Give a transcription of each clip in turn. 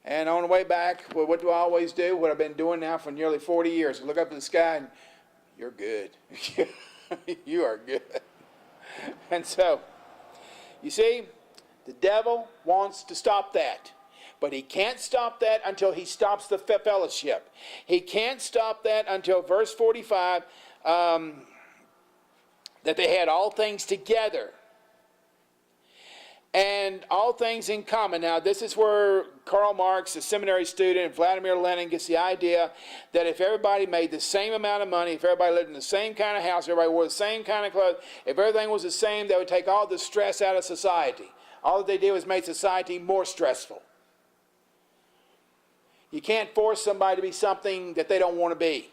And on the way back, well, what do I always do? What I've been doing now for nearly 40 years. I look up to the sky and, you're good. You are good. And so, you see, the devil wants to stop that. But he can't stop that until he stops the fellowship. He can't stop that until verse 45, that they had all things together. And all things in common. Now, this is where Karl Marx, a seminary student, and Vladimir Lenin gets the idea that if everybody made the same amount of money, if everybody lived in the same kind of house, everybody wore the same kind of clothes, if everything was the same, that would take all the stress out of society. All that they did was make society more stressful. You can't force somebody to be something that they don't want to be.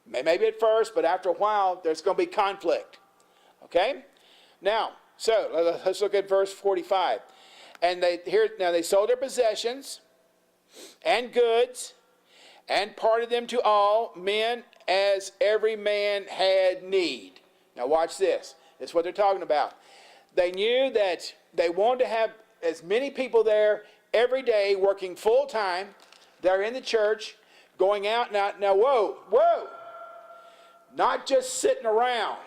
Maybe at first, but after a while, there's going to be conflict. Okay? Now, so let's look at verse 45. And they sold their possessions and goods and parted them to all men as every man had need. Now watch this. This is what they're talking about. They knew that they wanted to have as many people there every day working full time. They're in the church, going out now. Now, whoa. Not just sitting around.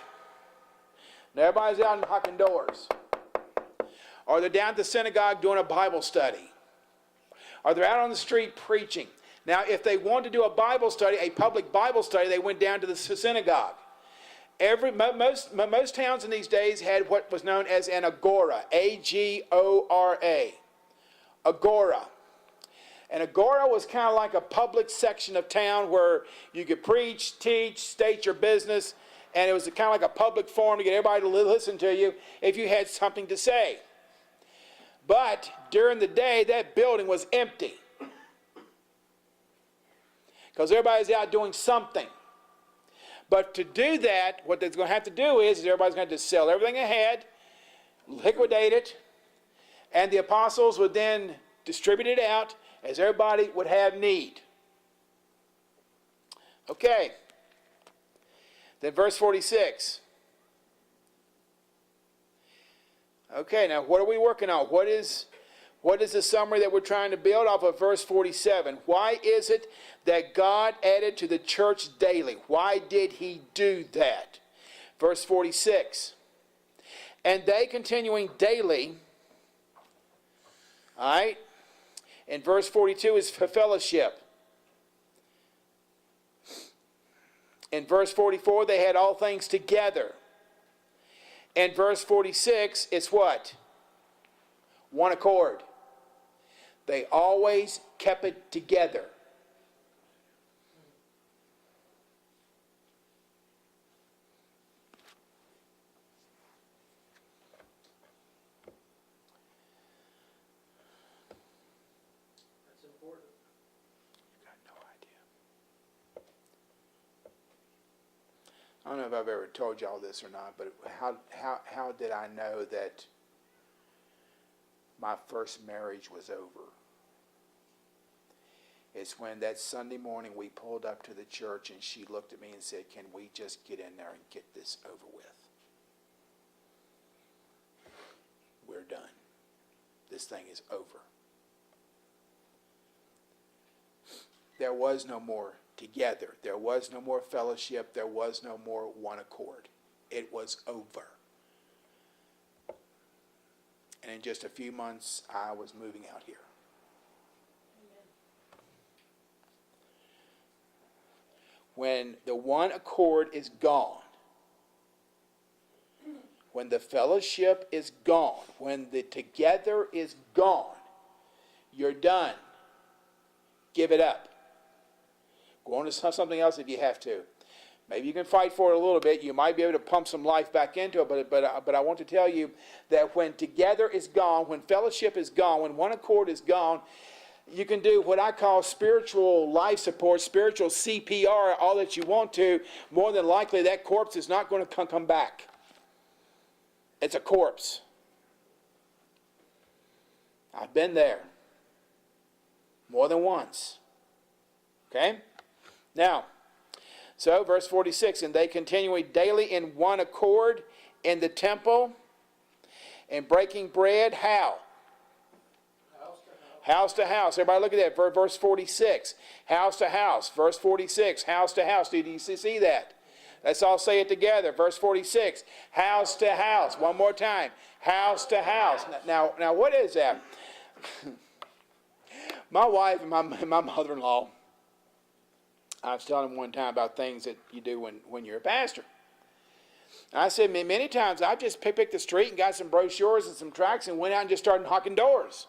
Now everybody's out knocking doors. Or they're down at the synagogue doing a Bible study. Or they're out on the street preaching. Now, if they wanted to do a Bible study, a public Bible study, they went down to the synagogue. Most towns in these days had what was known as an agora. A-G-O-R-A. Agora. An agora was kind of like a public section of town where you could preach, teach, state your business, and it was kind of like a public forum to get everybody to listen to you if you had something to say. But during the day, that building was empty because everybody's out doing something. But to do that, what they're going to have to do is everybody's going to just sell everything ahead, liquidate it, and the apostles would then distribute it out as everybody would have need. Okay. Then verse 46. Okay, now what are we working on? What is the summary that we're trying to build off of verse 47? Why is it that God added to the church daily? Why did he do that? Verse 46. And they continuing daily, all right, in verse 42 is for fellowship. In verse 44, they had all things together. In verse 46, it's what? One accord. They always kept it together. That's important. You got no idea. I don't know if I've ever told y'all this or not, but how did I know that my first marriage was over? It's when that Sunday morning we pulled up to the church and she looked at me and said, "Can we just get in there and get this over with? We're done. This thing is over." There was no more together. There was no more fellowship. There was no more one accord. It was over. And in just a few months, I was moving out here. When the one accord is gone, when the fellowship is gone, when the together is gone, you're done. Give it up. Go on to something else if you have to. Maybe you can fight for it a little bit. You might be able to pump some life back into it. But I want to tell you that when together is gone, when fellowship is gone, when one accord is gone, you can do what I call spiritual life support, spiritual CPR, all that you want to. More than likely, that corpse is not going to come back. It's a corpse. I've been there more than once. Okay? Now, so verse 46, and they continuing daily in one accord in the temple and breaking bread. How? House to house. Everybody look at that. Verse 46. House to house. Verse 46. House to house. Do you see that? Let's all say it together. Verse 46. House to house. One more time. House to house. Now what is that? My wife and my mother-in-law, I was telling them one time about things that you do when you're a pastor. And I said many times I just picked the street and got some brochures and some tracts and went out and just started knocking doors.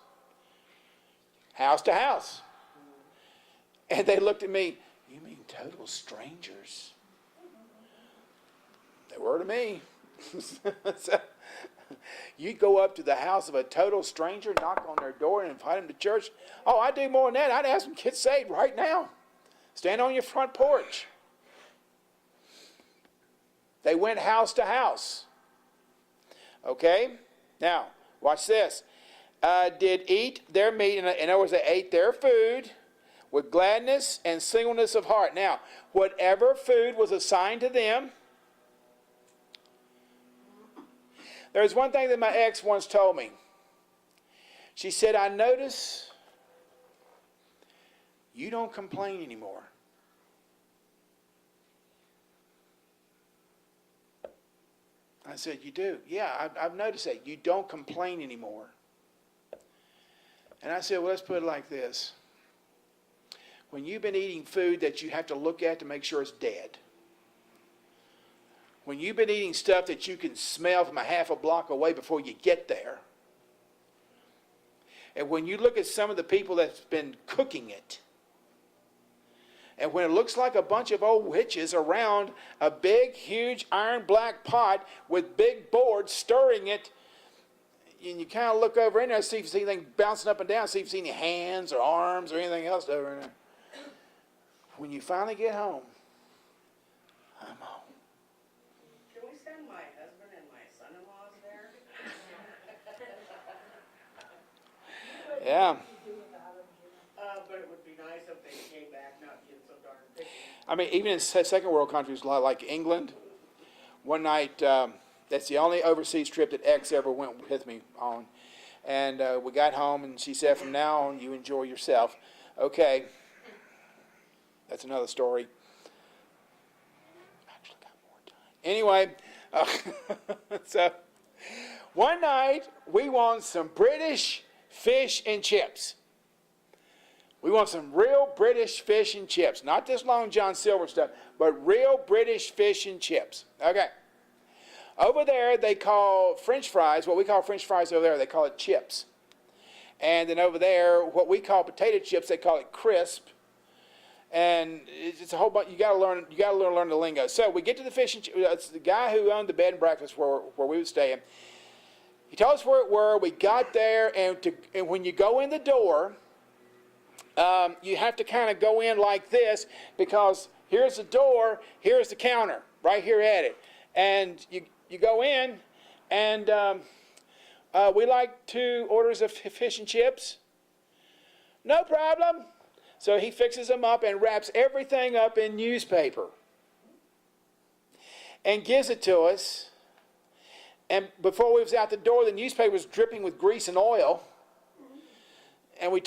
House to house. And they looked at me, you mean total strangers? They were to me. So, you go up to the house of a total stranger, knock on their door and invite them to church. Oh, I'd do more than that. I'd ask them to get saved right now. Stand on your front porch. They went house to house. Okay? Now, watch this. Did eat their meat, in other words, they ate their food with gladness and singleness of heart. Now, whatever food was assigned to them. There's one thing that my ex once told me. She said, I notice you don't complain anymore. I said, you do? Yeah, I've noticed that. You don't complain anymore. And I said, well, let's put it like this. When you've been eating food that you have to look at to make sure it's dead, when you've been eating stuff that you can smell from a half a block away before you get there, and when you look at some of the people that's been cooking it, and when it looks like a bunch of old witches around a big, huge iron black pot with big boards stirring it, and you kind of look over in there, see if you see anything bouncing up and down, see if you see any hands or arms or anything else over in there. When you finally get home, I'm home. Can we send my husband and my son-in-laws there? Yeah. But it would be nice if they came back not being so darn picky. I mean, even in second world countries like England, one night, that's the only overseas trip that X ever went with me on. And we got home, and she said, from now on, you enjoy yourself. Okay. That's another story. Actually got more time. Anyway, so one night, we want some British fish and chips. We want some real British fish and chips. Not this Long John Silver stuff, but real British fish and chips. Okay. Over there, they call French fries, what we call French fries over there, they call it chips. And then over there, what we call potato chips, they call it crisp. And it's a whole bunch. You got to learn the lingo. So we get to the fish and chips. It's the guy who owned the bed and breakfast where we were staying. He told us where it were. We got there, and when you go in the door, you have to kind of go in like this, because here's the door, here's the counter, right here at it. And you go in, and we like 2 orders of fish and chips. No problem. So he fixes them up and wraps everything up in newspaper and gives it to us. And before we was out the door, the newspaper was dripping with grease and oil. And we